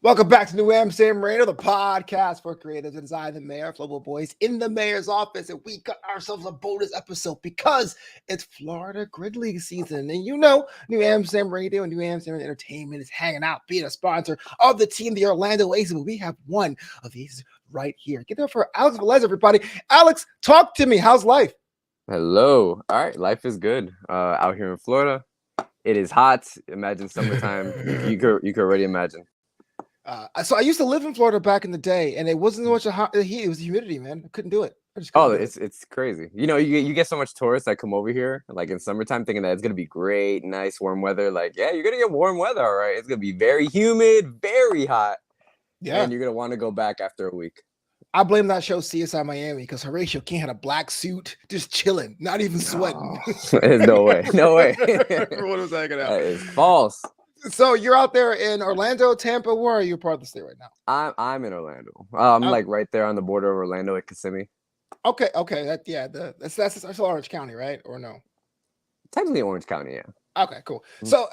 Welcome back to New Amsterdam Radio, the podcast for creatives inside the mayor, Global Boys in the mayor's office. And we got ourselves a bonus episode because it's Florida Grid League season. And you know, New Amsterdam Radio and New Amsterdam Entertainment is hanging out, being a sponsor of the team, the Orlando Aces. But we have one of these right here. Get there for Alex Velez, everybody. Alex, talk to me. How's life? Hello. All right. Life is good. Out here in Florida, it is hot. Imagine summertime. you could already imagine. So I used to live in Florida back in the day, and it wasn't so much the heat; it was the humidity, man. I couldn't do it. It's crazy. You know, you get so much tourists that come over here, like in summertime, thinking that it's gonna be great, nice, warm weather. Like, yeah, you're gonna get warm weather, all right. It's gonna be very humid, very hot, and you're gonna want to go back after a week. I blame that show CSI Miami because Horatio King had a black suit, just chilling, not even sweating. There's no way. What was that gonna happen? That is false. So you're out there in Orlando, Tampa. Where are you part of the state right now? I'm in Orlando. I'm like right there on the border of Orlando at Kissimmee. Okay. That's Orange County, right? Or no? Technically Orange County, yeah. Okay, cool. So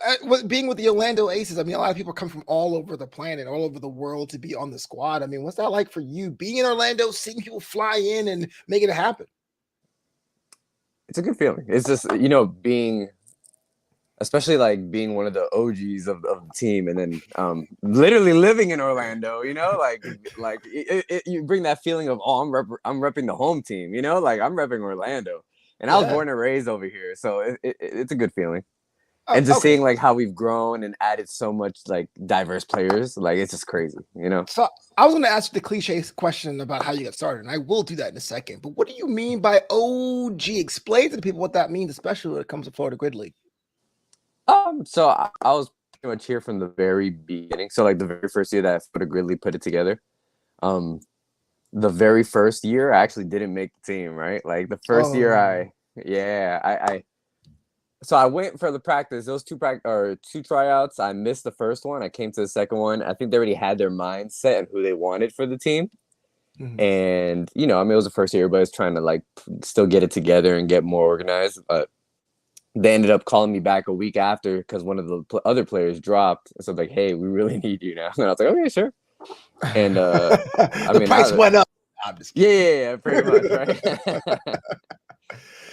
being with the Orlando Aces, I mean, a lot of people come from all over the planet, all over the world to be on the squad. I mean, what's that like for you being in Orlando, seeing people fly in and make it happen? It's a good feeling. It's just, you know, especially like being one of the OGs of the team, and then literally living in Orlando, you know, like you bring that feeling of, oh, I'm repping the home team, you know, like I'm repping Orlando, and I was born and raised over here, so it's a good feeling. And just seeing like how we've grown and added so much like diverse players, like it's just crazy, you know. So I was going to ask the cliche question about how you got started, and I will do that in a second. But what do you mean by OG? Explain to the people what that means, especially when it comes to Florida Grid League. So I was pretty much here from the very beginning. So like the very first year that Florida Grid League put it together, the very first year I actually didn't make the team, right? Like the first year so I went for the practice, those two tryouts. I missed the first one. I came to the second one. I think they already had their mindset and who they wanted for the team. Mm-hmm. And, you know, I mean, it was the first year, everybody's trying to like still get it together and get more organized. But they ended up calling me back a week after because one of the other players dropped. So like, hey, we really need you now. And I was like, okay, sure. And the price went up. Yeah, pretty much,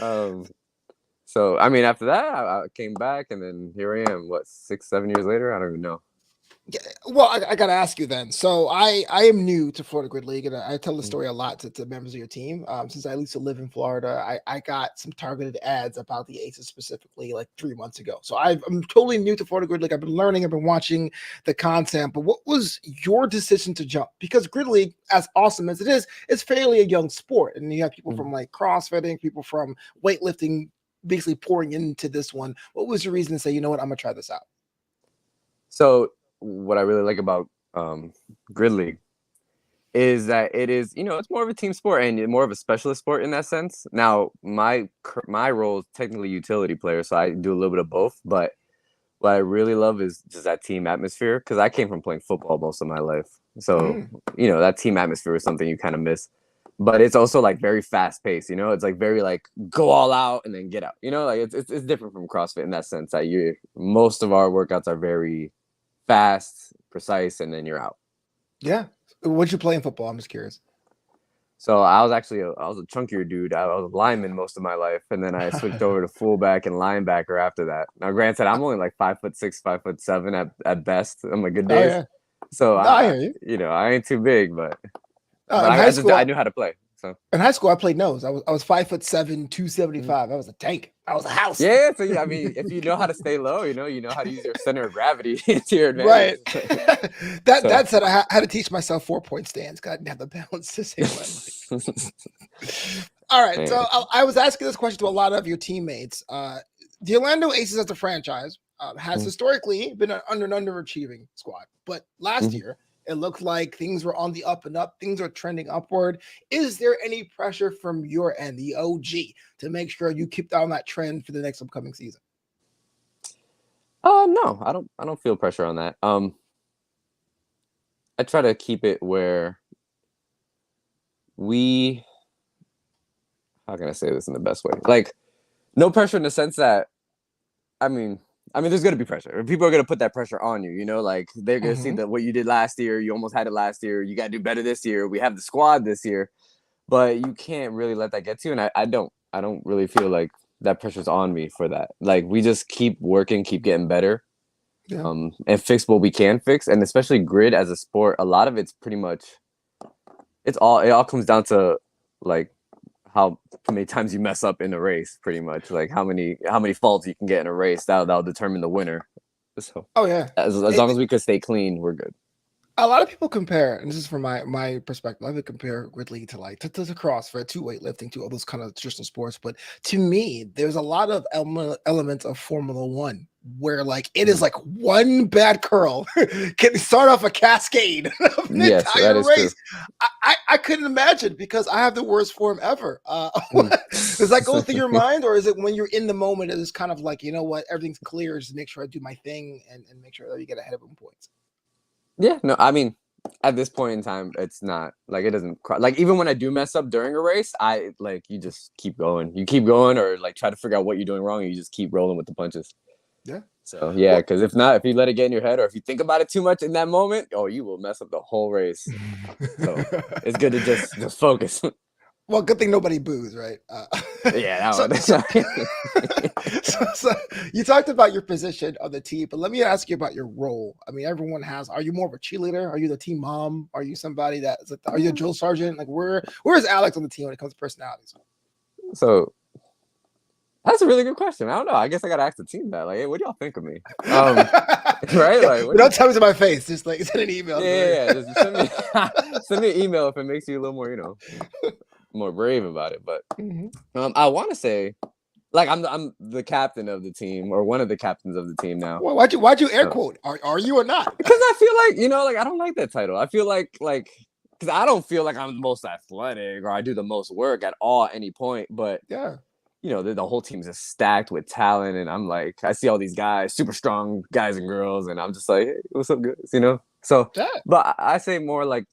right? So I mean, after that, I came back, and then here I am. What, 6-7 years later? I don't even know. Yeah, well, I got to ask you then. So I am new to Florida Grid League, and I tell the story a lot to members of your team. Since I used to live in Florida, I got some targeted ads about the Aces specifically like 3 months ago. So I'm totally new to Florida Grid League. I've been learning, I've been watching the content. But what was your decision to jump? Because Grid League, as awesome as it is fairly a young sport. And you have people from like CrossFitting, people from weightlifting, basically pouring into this one. What was your reason to say, you know what, I'm going to try this out? So what I really like about Grid League is that it is, you know, it's more of a team sport and more of a specialist sport in that sense. Now, my role is technically utility player, so I do a little bit of both. But what I really love is just that team atmosphere, because I came from playing football most of my life. So, you know, that team atmosphere is something you kind of miss. But it's also like very fast paced, you know. It's like very like go all out and then get out, you know. Like it's different from CrossFit in that sense that most of our workouts are very fast, precise, and then you're out. Yeah. What'd you play in football? I'm just curious. So I was a chunkier dude. I was a lineman most of my life, and then I switched over to fullback and linebacker after that. Now, granted, I'm only like 5'6", 5'7" at best on my good days. Yeah. So I hear you. You know, I ain't too big, but I knew how to play. So in high school, I played nose. I was 5'7", 275. I was a tank. I was a house. Yeah. So I mean, if you know how to stay low, you know how to use your center of gravity to your advantage. Right. That said, I had to teach myself 4-point stands because I didn't have the balance to save my life. All right. Man. So I was asking this question to a lot of your teammates. The Orlando Aces as a franchise has historically been an underachieving squad, but last year, it looked like things were on the up and up. Things are trending upward. Is there any pressure from your end, the OG, to make sure you keep down that trend for the next upcoming season? No, I don't feel pressure on that. I try to keep it where how can I say this in the best way? Like, no pressure in the sense that, I mean, I mean, there's going to be pressure. People are going to put that pressure on you, like they're going to see that what you did last year, you almost had it last year. You got to do better this year. We have the squad this year, but you can't really let that get to you. And I don't really feel like that pressure's on me for that. Like we just keep working, keep getting better, and fix what we can fix. And especially grid as a sport, a lot of it's pretty much, it all comes down to like how many times you mess up in a race, pretty much. Like how many faults you can get in a race, that'll determine the winner. So as long as we could stay clean, we're good. A lot of people compare, and this is from my perspective, I would compare Grid League to like to CrossFit, to weightlifting, to all those kind of traditional sports. But to me, there's a lot of elements of Formula One where like it is like one bad curl can start off a cascade of an entire race. I couldn't imagine, because I have the worst form ever. Does that go through your mind, or is it when you're in the moment, it is kind of like, you know what, everything's clear, just make sure I do my thing and make sure that you get ahead of them points? Yeah, no, I mean, at this point in time, it's not like it doesn't like even when I do mess up during a race, I like you just keep going. You keep going, or like try to figure out what you're doing wrong, and you just keep rolling with the punches. Yeah. So yeah, because if not, if you let it get in your head, or if you think about it too much in that moment, you will mess up the whole race. So it's good to just focus. Well, good thing nobody boos, right? Yeah. So you talked about your position on the team, but let me ask you about your role. I mean, everyone has. Are you more of a cheerleader? Are you the team mom? Are you somebody are you a drill sergeant? Like, where is Alex on the team when it comes to personalities? So that's a really good question. I don't know. I guess I gotta ask the team that. Like, hey, what do y'all think of me? Right? Like, don't tell me to my face. Just like send an email. Yeah. Just send me an email if it makes you a little more, more brave about it. But I want to say, like, I'm the captain of the team, or one of the captains of the team now. Well, why'd you air quote? Are you or not? Because I feel like, like I don't like that title. I feel like because I don't feel like I'm the most athletic or I do the most work at all at any point. But the whole team's just stacked with talent, and I'm like, I see all these guys, super strong guys and girls, and I'm just like, hey, what's up, guys? So, but I say more like,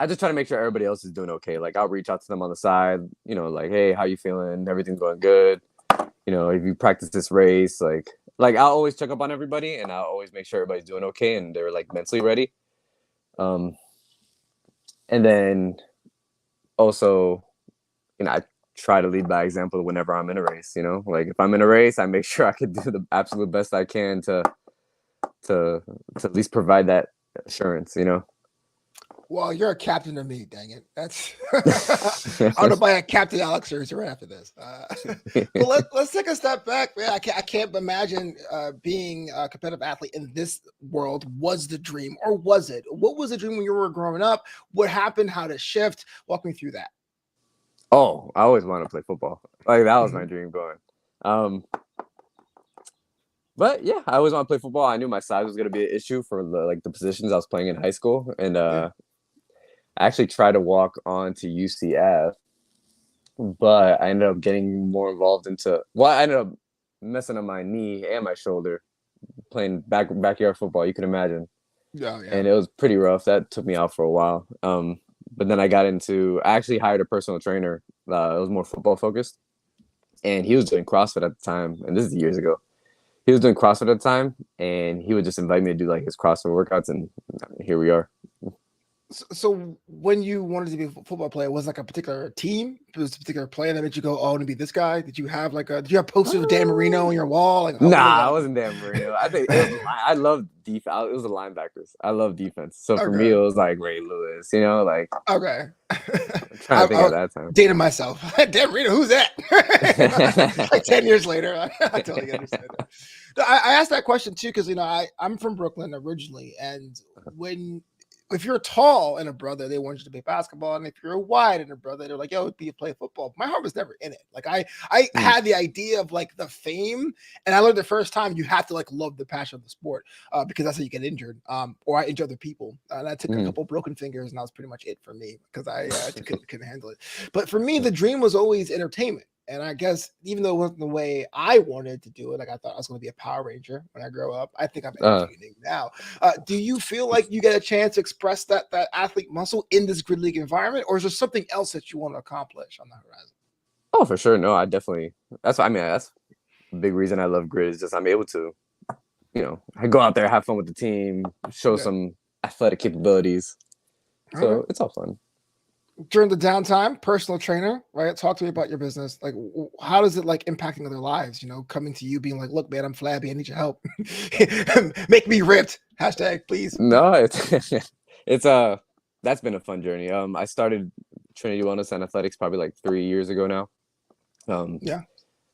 I just try to make sure everybody else is doing okay. Like, I'll reach out to them on the side, like, hey, how you feeling? Everything's going good. If you practice this race, like I'll always check up on everybody, and I'll always make sure everybody's doing okay and they're like mentally ready. And then also, I try to lead by example whenever I'm in a race. Like if I'm in a race, I make sure I can do the absolute best I can to at least provide that assurance. Well, you're a captain to me, dang it. That's I want to buy a Captain Alex jersey right after this. Well, let's take a step back, man. I can't imagine being a competitive athlete in this world was the dream, or was it? What was the dream when you were growing up? What happened? How did it shift? Walk me through that. Oh, I always wanted to play football. Like that was my dream going. But yeah, I always want to play football. I knew my size was going to be an issue for the positions I was playing in high school, and I actually tried to walk on to UCF, but I ended up getting more involved I ended up messing up my knee and my shoulder playing backyard football. You can imagine. Yeah. And it was pretty rough. That took me out for a while. But then I actually hired a personal trainer. It was more football focused, and he was doing CrossFit at the time. And this is years ago. He was doing CrossFit at the time, and he would just invite me to do like his CrossFit workouts, and here we are. So when you wanted to be a football player, was like a particular team? Was a particular player that made you go, "Oh, I want to be this guy"? Did you have posters of Dan Marino on your wall? Like, I wasn't Dan Marino. I think I loved defense. It was the linebackers. I love defense. So for me, it was like Ray Lewis. Okay. I'm trying to think at that time. Dating myself. Dan Marino, who's that? Like 10 years later, I totally understand that. I asked that question too because I'm from Brooklyn originally, and if you're tall and a brother, they want you to play basketball. And if you're wide and a brother, they're like, yo, play football. My heart was never in it. Like I had the idea of like the fame. And I learned the first time you have to like love the passion of the sport because that's how you get injured. Or I injure other people. And I took a couple broken fingers, and that was pretty much it for me because I couldn't handle it. But for me, the dream was always entertainment. And I guess even though it wasn't the way I wanted to do it, like I thought I was going to be a Power Ranger when I grow up. I think I'm entertaining now. Do you feel like you get a chance to express that athlete muscle in this Grid League environment, or is there something else that you want to accomplish on the horizon? Oh, for sure. No, I definitely. That's big reason I love grid is just I'm able to, I go out there, have fun with the team, show Yeah. some athletic capabilities. Okay. So it's all fun. During the downtime, personal trainer, right? Talk to me about your business. Like, how does it like impacting other lives? Coming to you, being like, "Look, man, I'm flabby. I need your help. Make me ripped." Hashtag, please. No, it's that's been a fun journey. I started Trinity Wellness and Athletics probably like 3 years ago now. Um, Yeah.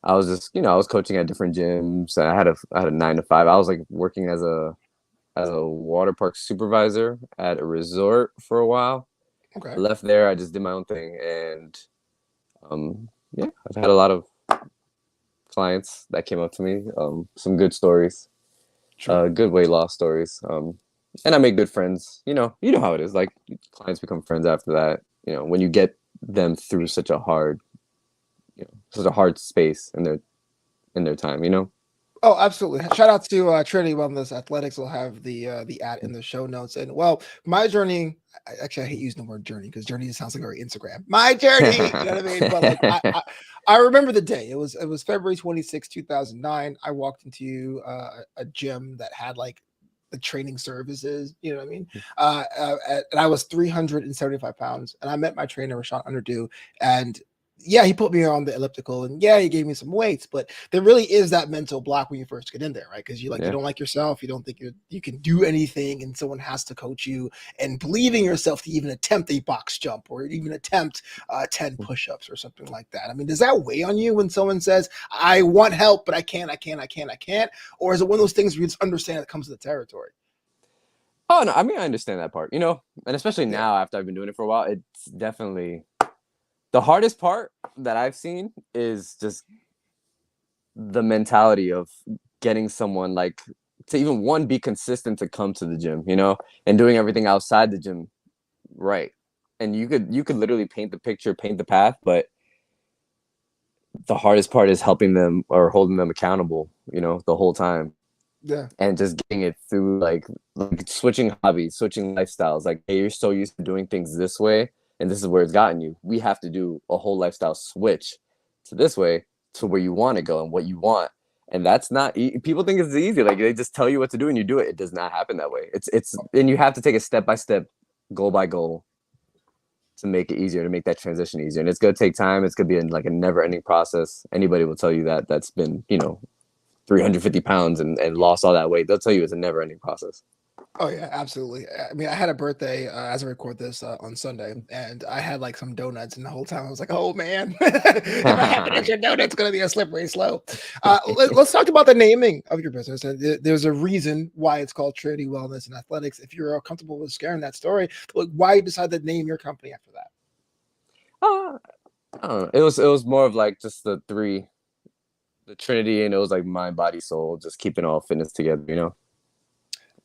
I was just, I was coaching at different gyms. I had a 9 to 5. I was like working as a water park supervisor at a resort for a while. I Okay. left there. I just did my own thing, and yeah, I've had a lot of clients that came up to me. Some good stories, Sure. good weight loss stories. And I make good friends. You know how it is. Like clients become friends after that. When you get them through such a hard space in their time. Oh, absolutely. Shout out to Trinity Wellness Athletics. We'll have the ad in the show notes. And well, my journey. Actually, I hate using the word journey because journey sounds like very Instagram. My journey, you know what I mean? But like, I remember the day. It was February 26, 2009. I walked into a gym that had like the training services. You know what I mean? And I was 375 pounds, and I met my trainer Rashawn Underdew, and yeah, he put me on the elliptical, and yeah, he gave me some weights, but there really is that mental block when you first get in there, right? Because you Yeah. don't like yourself, you don't think you can do anything, and someone has to coach you and believe in yourself to even attempt a box jump or even attempt 10 push-ups or something like that. I mean, does that weigh on you when someone says, I want help, but I can't, or is it one of those things where you just understand it comes to the territory? Oh no, I mean I understand that part, and especially Yeah. now after I've been doing it for a while, it's definitely the hardest part that I've seen is just the mentality of getting someone like to even one be consistent to come to the gym, and doing everything outside the gym right. And you could literally paint the picture, paint the path, but the hardest part is helping them or holding them accountable, the whole time. Yeah. And just getting it through like switching hobbies, switching lifestyles. Like, hey, you're so used to doing things this way, and this is where it's gotten you. We have to do a whole lifestyle switch to this way, to where you want to go and what you want. And that's not people think it's easy. Like they just tell you what to do and you do it. It does not happen that way. It's and you have to take it step by step, goal by goal, to make it easier, to make that transition easier. And it's gonna take time. It's gonna be like a never ending process. Anybody will tell you that that's been 350 pounds and lost all that weight. They'll tell you it's a never ending process. Oh yeah, absolutely. I mean, I had a birthday as I record this on Sunday, and I had like some donuts, and the whole time I was like, "Oh man, if I have an extra donut, it's going to be a slippery slope." Let's talk about the naming of your business. And there's a reason why it's called Trinity Wellness and Athletics. If you're comfortable with sharing that story, like, why you decided to name your company after that? I don't know. It was more of like just the Trinity, and it was like mind, body, soul, just keeping all fitness together.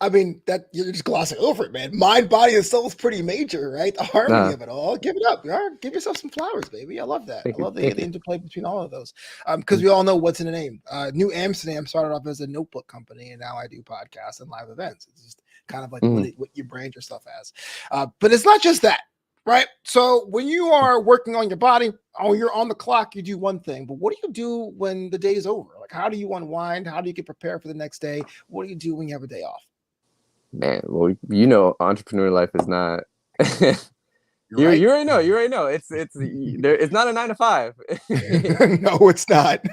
I mean, that you're just glossing over it, man. Mind, body, and soul is pretty major, right? The harmony Nah, of it all. Give it up. Give yourself some flowers, baby. I love that. thank I you, love the thank you. interplay between all of those. Because we all know what's in the name. New Amsterdam started off as a notebook company, and now I do podcasts and live events. It's just kind of like Mhm. what you brand yourself as. But it's not just that, right? So when you are working on your body, you're on the clock, you do one thing. But what do you do when the day is over? Like, how do you unwind? How do you get prepared for the next day? What do you do when you have a day off? Man, well, entrepreneur life is not. You're you right. you already know. You already know. It's not a 9 to 5. No, it's not.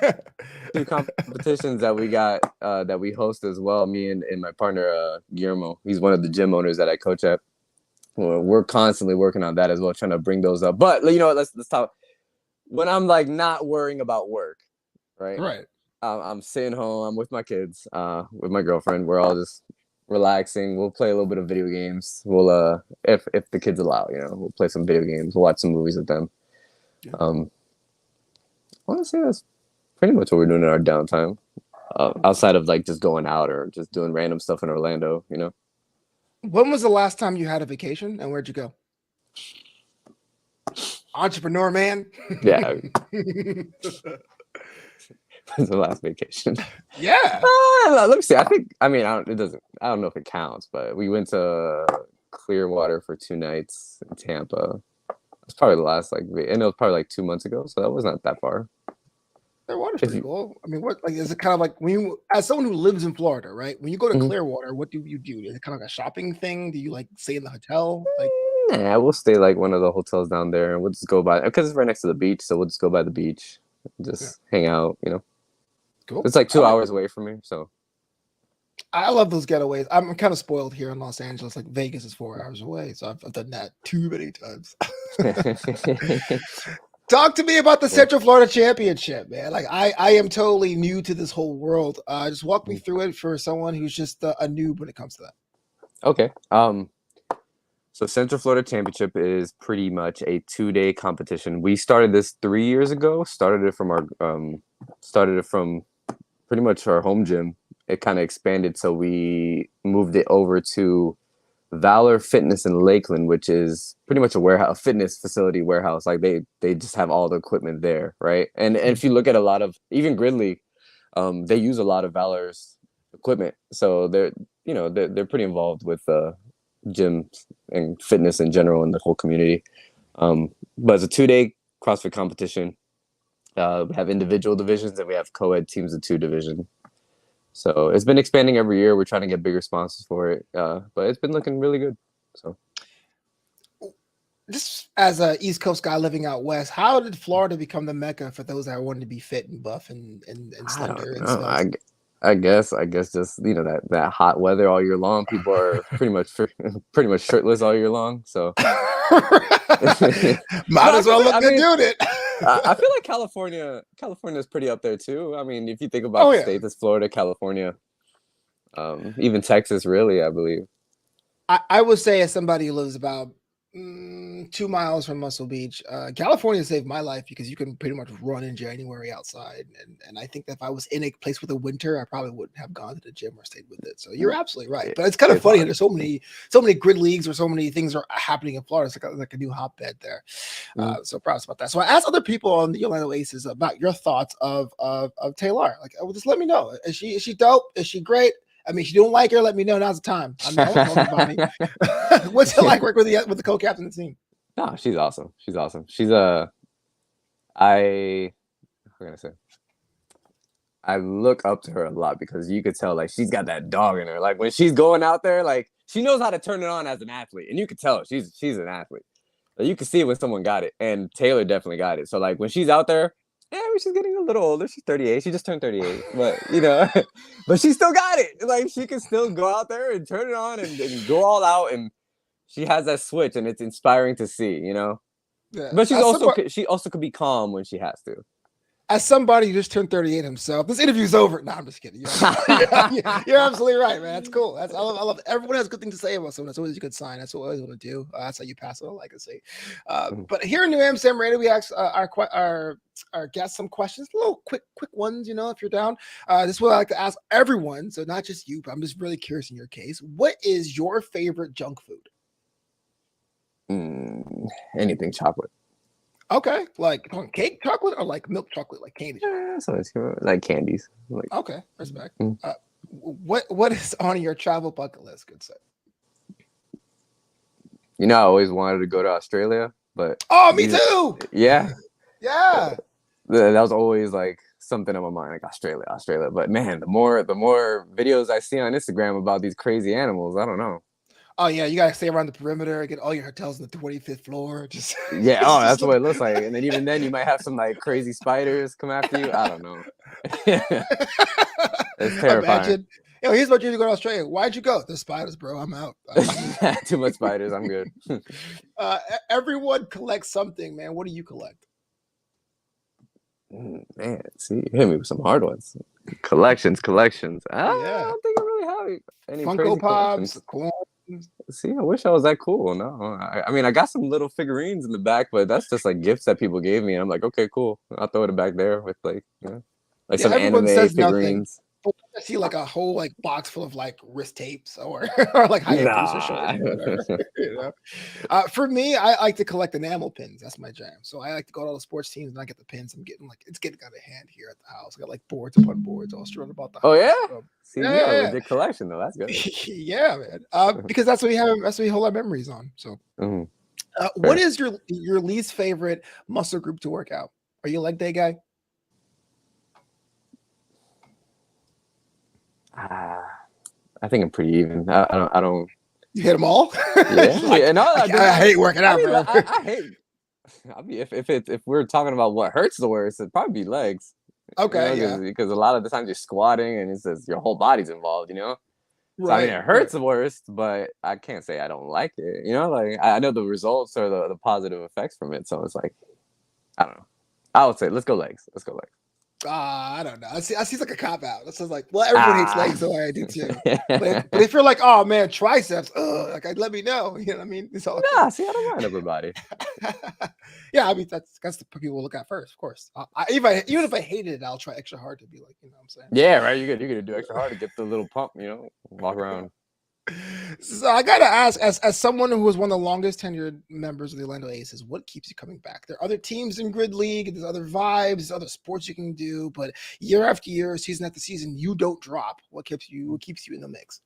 2 competitions that we got that we host as well. Me and my partner Guillermo. He's one of the gym owners that I coach at. Well, we're constantly working on that as well, trying to bring those up. But let's talk. When I'm like not worrying about work, right? Right. I'm sitting home. I'm with my kids, with my girlfriend. We're all just relaxing. We'll play a little bit of video games. We'll if the kids allow, we'll play some video games. We'll watch some movies with them. Yeah. I want to say that's pretty much what we're doing in our downtime. Outside of like just going out or just doing random stuff in Orlando. When was the last time you had a vacation and where'd you go? Entrepreneur man. Yeah, was the last vacation. Yeah. Let me see. I don't know if it counts, but we went to Clearwater for 2 nights in Tampa. It's probably the last and it was probably like 2 months ago, so that was not that far. Clearwater's If pretty you, cool. I mean, what like is it kind of like when you, as someone who lives in Florida, right? When you go to Mhm. Clearwater, what do you do? Is it kind of like a shopping thing? Do you like stay in the hotel? Like, Nah, we'll stay like one of the hotels down there, and we'll just go by because it's right next to the beach, so we'll just go by the beach, and yeah, just hang out. cool. It's like I two like. hours away from me, so. I love those getaways. I'm kind of spoiled here in Los Angeles. Like Vegas is 4 hours away, so I've done that too many times. Talk to me about the Yeah. Central Florida Championship, man. Like I am totally new to this whole world. Just walk me through it for someone who's just a noob when it comes to that. Okay. So Central Florida Championship is pretty much a 2-day competition. We started this 3 years ago. Started it from pretty much our home gym. It kind of expanded, so we moved it over to Valor Fitness in Lakeland, which is pretty much a warehouse, a fitness facility warehouse. Like they just have all the equipment there, right? And if you look at a lot of even Gridley, they use a lot of Valor's equipment, so they're pretty involved with gyms and fitness in general in the whole community. But it's a 2-day CrossFit competition. We have individual divisions and we have co-ed teams of 2 division. So it's been expanding every year. We're trying to get bigger sponsors for it, but it's been looking really good. So Just as a East Coast guy living out west, how did Florida become the mecca for those that wanted to be fit and buff and I don't slender and know. svelte? I guess just that hot weather all year long. People are pretty much shirtless all year long. So Might no, as well look good doing it. I feel like California is pretty up there too. I mean, if you think about Oh the yeah. states, it's Florida, California, even Texas, really, I believe. I would say as somebody who lives about 2 miles from Muscle Beach, California saved my life because you can pretty much run in January outside. And I think that if I was in a place with a winter, I probably wouldn't have gone to the gym or stayed with it. So you're absolutely right. But it's kind of funny. Hard. There's so many grid leagues or so many things are happening in Florida. It's like a new hotbed there. So proud about that. So I asked other people on the Orlando Aces about your thoughts of Taylor. Like, just let me know. Is she dope? Is she great? I mean, if you don't like her, let me know. Now's the time. I mean, I want to know everybody. What's it like working with the co-captain of the team? No, she's awesome. She's how can I say? I look up to her a lot because you could tell like she's got that dog in her. Like when she's going out there, like she knows how to turn it on as an athlete, and you could tell she's an athlete. Like, you can see it when someone got it, and Taylor definitely got it. So like when she's out there, yeah, I mean, she's getting a little older. She's 38. She just turned 38, but but she still got it. Like she can still go out there and turn it on and go all out, and she has that switch, and it's inspiring to see. Yeah. But she also could be calm when she has to. As somebody who just turned 38 himself, this interview's over. No, I'm just kidding. You're absolutely right, man. That's cool. I love everyone has good things to say about someone. That's always a good sign. That's what I always want to do. That's how you pass on legacy. But here in New Amsterdam Radio, we ask our guests some questions, little quick ones, if you're down. This is what I like to ask everyone. So not just you, but I'm just really curious in your case. What is your favorite junk food? Anything chocolate. Okay, like cake chocolate or like milk chocolate, like candy chocolate? So it's like candies. Like, okay, respect. What is on your travel bucket list, good sir? I always wanted to go to Australia, but me too. Yeah. Yeah. That was always like something on my mind, like Australia. But man, the more videos I see on Instagram about these crazy animals, I don't know. Oh yeah, you gotta stay around the perimeter, get all your hotels on the 25th floor. Just yeah, that's what it looks like. And then even then, you might have some like crazy spiders come after you. I don't know. It's terrifying. Imagine. Here's what you to go to Australia. Why'd you go? The spiders, bro. I'm out. Too much spiders. I'm good. Everyone collects something, man. What do you collect? Man, see, you hit me with some hard ones. Collections. I don't think I really have any Funko crazy Pops, collections. See, I wish I was that cool. No, I mean, I got some little figurines in the back, but that's just like gifts that people gave me. And I'm like, okay, cool. I'll throw it back there with like some anime figurines. I see like a whole like box full of like wrist tapes or like Hayabusa shorts. For me, I like to collect enamel pins. That's my jam. So I like to go to all the sports teams and I get the pins. It's getting out of hand here at the house. I got like boards upon boards all strewn about the house. Oh yeah. See, yeah. The collection though. That's good. Yeah, man. Because that's what we have. That's what we hold our memories on. So, what is your least favorite muscle group to work out? Are you a leg day guy? Uh, I think I'm pretty even. I don't. You hit them all. Yeah, Like, yeah. No, I hate working I out, mean, bro. I hate. I mean, if we're talking about what hurts the worst, it'd probably be legs. You know, Okay, yeah, because a lot of the times you're squatting and it says your whole body's involved. You know. So I mean, right, it right. hurts the worst, but I can't say I don't like it. You know, like I know the results or the positive effects from it. So it's like I don't know. I would say let's go legs. Let's go legs. I don't know. I see. Like a cop out. That sounds like, well, everyone hates Ah. legs the way I do too. But if you're like, oh man, triceps, like let me know. You know what I mean? It's all Nah, good. see, I don't mind upper body. Yeah, I mean that's the people look at first, of course. Even if I hated it, I'll try extra hard to be like, you know what I'm saying? Yeah, right. You're gonna do extra hard to get the little pump. You know, walk around. So I gotta ask, as someone who was one of the longest tenured members of the Orlando Aces, what keeps you coming back? There are other teams in Grid League, there's other vibes, there's other sports you can do, but year after year, season after season, you don't drop. What keeps you in the mix?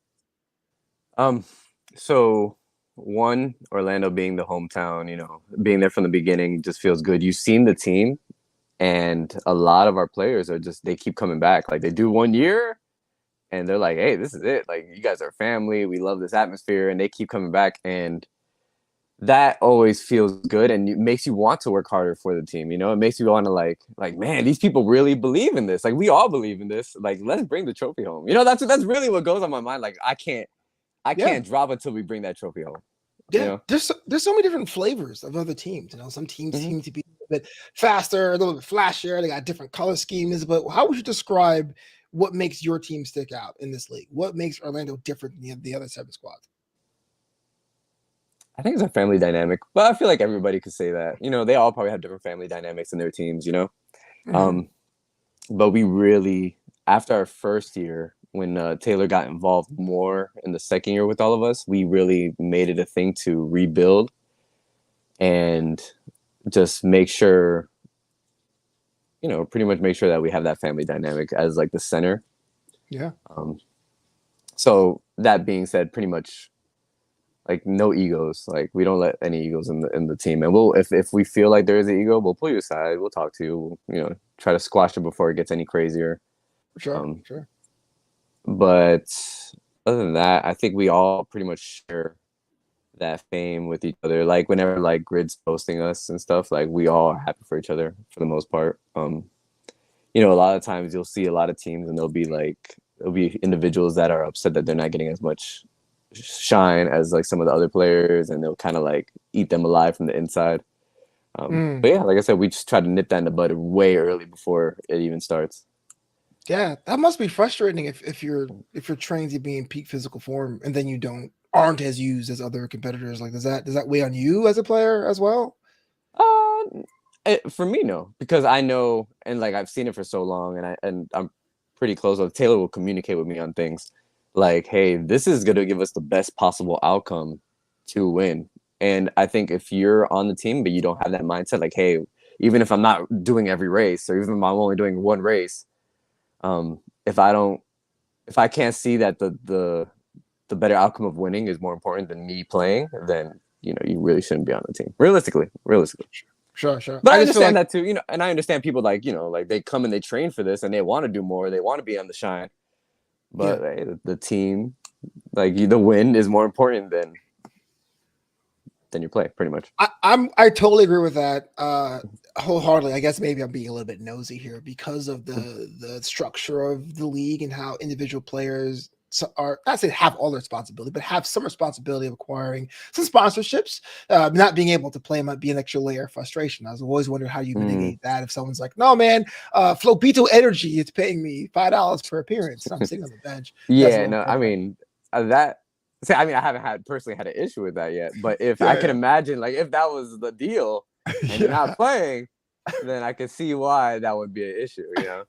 So one, Orlando being the hometown, you know, being there from the beginning just feels good. You've seen the team, and a lot of our players are just they keep coming back. Like they do 1 year, and they're like, "Hey, this is it. Like you guys are family. We love this atmosphere," and they keep coming back, and that always feels good, and it makes you want to work harder for the team. You know, it makes you want to like, man, these people really believe in this. Like we all believe in this. Like let's bring the trophy home. You know, that's really what goes on my mind. Like I Yeah. can't drop until we bring that trophy home. Yeah, You know? there's so many different flavors of other teams. You know, some teams Mm-hmm. seem to be a bit faster, a little bit flashier. They got different color schemes. But how would you describe what makes your team stick out in this league? What makes Orlando different than the other 7 squads? I think it's a family dynamic, but I feel like everybody could say that. You know, they all probably have different family dynamics in their teams. You know, Mm-hmm. um, but we really after our first year when Taylor got involved more in the second year with all of us, we really made it a thing to rebuild and just make sure, you know, pretty much make sure that we have that family dynamic as like the center. Yeah. So that being said, pretty much like no egos. Like we don't let any egos in the team. And we'll if we feel like there is an ego, we'll pull you aside. We'll talk to you. We'll, you know, try to squash it before it gets any crazier. Sure. Um, Sure. but other than that, I think we all pretty much share that fame with each other. Like whenever like Grid's posting us and stuff, like we all are happy for each other for the most part. You know, a lot of times you'll see a lot of teams and there'll be individuals that are upset that they're not getting as much shine as like some of the other players, and they'll kind of like eat them alive from the inside. Mm. But yeah, like I said, we just try to nip that in the bud way early before it even starts. Yeah, that must be frustrating if you're trained to be in peak physical form and then you aren't as used as other competitors. Like, does that weigh on you as a player as well? Uh, for me, no, because I know, and like I've seen it for so long, and I'm pretty close. Like Taylor will communicate with me on things like, "Hey, this is gonna give us the best possible outcome to win." And I think if you're on the team but you don't have that mindset, like, "Hey, even if I'm not doing every race, or even if I'm only doing one race, if if I can't see that the better outcome of winning is more important than me playing, then you know you really shouldn't be on the team. Realistically. Sure, sure. But I I just feel understand like that too, you know, and I understand people like, you know, like they come and they train for this and they want to do more, they want to be on the shine. yeah, But hey, the team, like the win is more important than your play, pretty much. I totally agree with that wholeheartedly. I guess maybe I'm being a little bit nosy here because of the structure of the league and how individual players are not say have all the responsibility, but have some responsibility of acquiring some sponsorships. Not being able to play might be an extra layer of frustration. I was always wondering how you Mm, mitigate that if someone's like, "No, man, Flopito Energy is paying me $5 per appearance, and I'm sitting on the bench." That's a yeah, little no, I frustrating. mean that. See, I mean, I haven't had personally had an issue with that yet, but if I Yeah, can yeah, imagine, like, if that was the deal, and you're not yeah. playing, then I can see why that would be an issue, you know.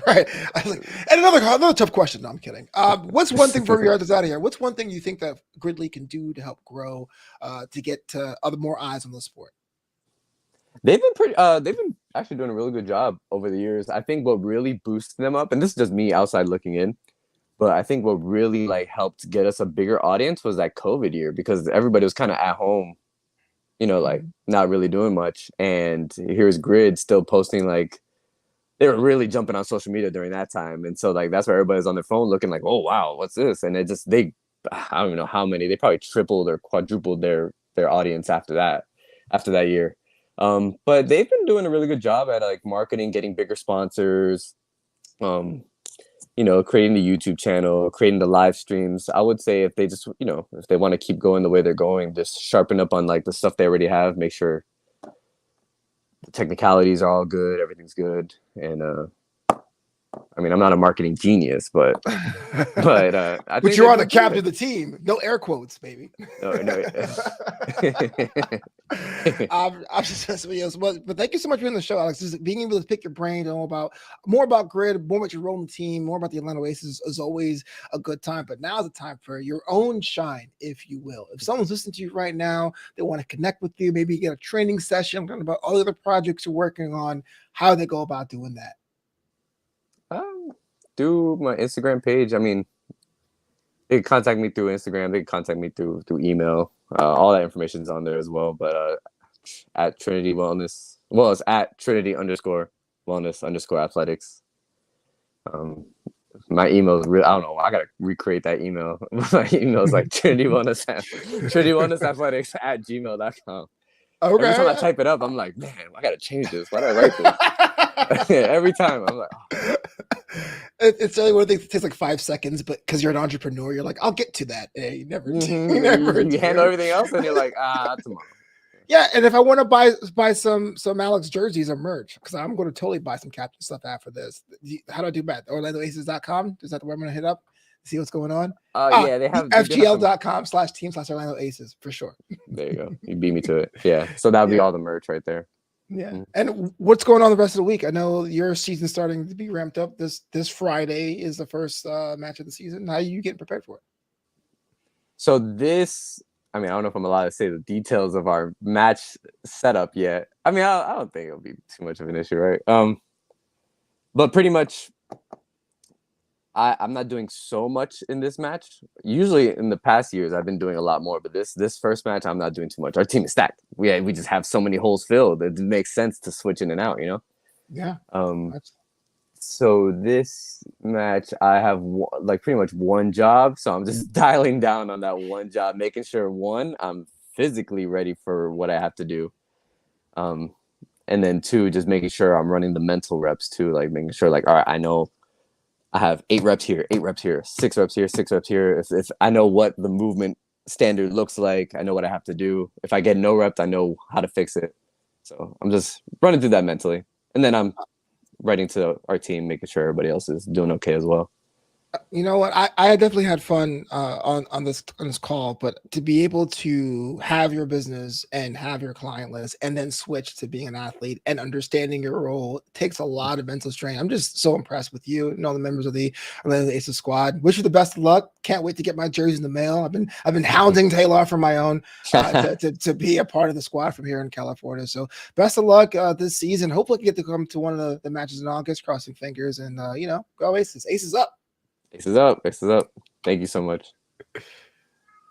Right. I was like, and another tough question. No, I'm kidding. What's one thing for your out of here? What's one thing you think that Gridley can do to help grow, to get other more eyes on the sport? They've been actually doing a really good job over the years. I think what really boosted them up, and this is just me outside looking in, but I think what really like helped get us a bigger audience was that COVID year because everybody was kind of at home, you know, like Mhm. not really doing much. And here's Grid still posting like they were really jumping on social media during that time, and so like that's where everybody's on their phone looking like, oh wow, what's this? And I don't even know how many, they probably tripled or quadrupled their audience after that year. But they've been doing a really good job at like marketing, getting bigger sponsors, creating the YouTube channel, creating the live streams. I would say if they just, if they want to keep going the way they're going, just sharpen up on like the stuff they already have, make sure the technicalities are all good, everything's good. And I mean, I'm not a marketing genius, but I but think you're on the captain of the team. No air quotes, baby. No. I'm just messing with you. But thank you so much for being on the show, Alex. Just being able to pick your brain, more about grid, more about your role in the team, more about the Atlanta Aces is always a good time. But now is the time for your own shine, if you will. If someone's listening to you right now, they want to connect with you, maybe get a training session, learn about all the other projects you're working on, how do they go about doing that? Do my Instagram page. I mean, they can contact me through Instagram. They can contact me through email. All that information is on there as well. But at Trinity Wellness, well, it's at Trinity_Wellness_athletics. My email is real. I don't know. I gotta recreate that email. My email is like Trinity Wellness @gmail.com. Okay. Every time I type it up, I'm like, man, I gotta change this. Why did I write this? Every time I'm like, oh. It's really one of the things that takes like 5 seconds, but because you're an entrepreneur, you're like, I'll get to that. And you never, you handle everything else, and you're like, tomorrow. Yeah, and if I want to buy some Alex jerseys or merch, because I'm going to totally buy some Captain stuff after this. How do I do that? OrlandoAces.com? Is that where I'm going to hit up? See what's going on? Yeah, they have FGL.com/team/Orlando Aces for sure. There you go. You beat me to it. Yeah. So that'll be all the merch right there. Yeah. Mm-hmm. And what's going on the rest of the week? I know your season's starting to be ramped up. This Friday is the first match of the season. How are you getting prepared for it? So I don't know if I'm allowed to say the details of our match setup yet. I mean, I don't think it'll be too much of an issue, right? But pretty much I'm not doing so much in this match. Usually in the past years, I've been doing a lot more, but this first match, I'm not doing too much. Our team is stacked. We just have so many holes filled. It makes sense to switch in and out, Yeah. So this match, I have pretty much one job. So I'm just dialing down on that one job, making sure I'm physically ready for what I have to do. And then 2, just making sure I'm running the mental reps too, like making sure all right, I know I have 8 reps here, 8 reps here, 6 reps here, 6 reps here. If I know what the movement standard looks like, I know what I have to do. If I get no reps, I know how to fix it. So I'm just running through that mentally. And then I'm writing to our team, making sure everybody else is doing okay as well. You know what? I definitely had fun on this call, but to be able to have your business and have your client list and then switch to being an athlete and understanding your role takes a lot of mental strain. I'm just so impressed with you and all the members of the Orlando Aces squad. Wish you the best of luck. Can't wait to get my jersey in the mail. I've been hounding Taylor for my own to be a part of the squad from here in California. So best of luck this season. Hopefully I get to come to one of the matches in August, crossing fingers, and go Aces. Aces up. Aces up. Aces up. Thank you so much.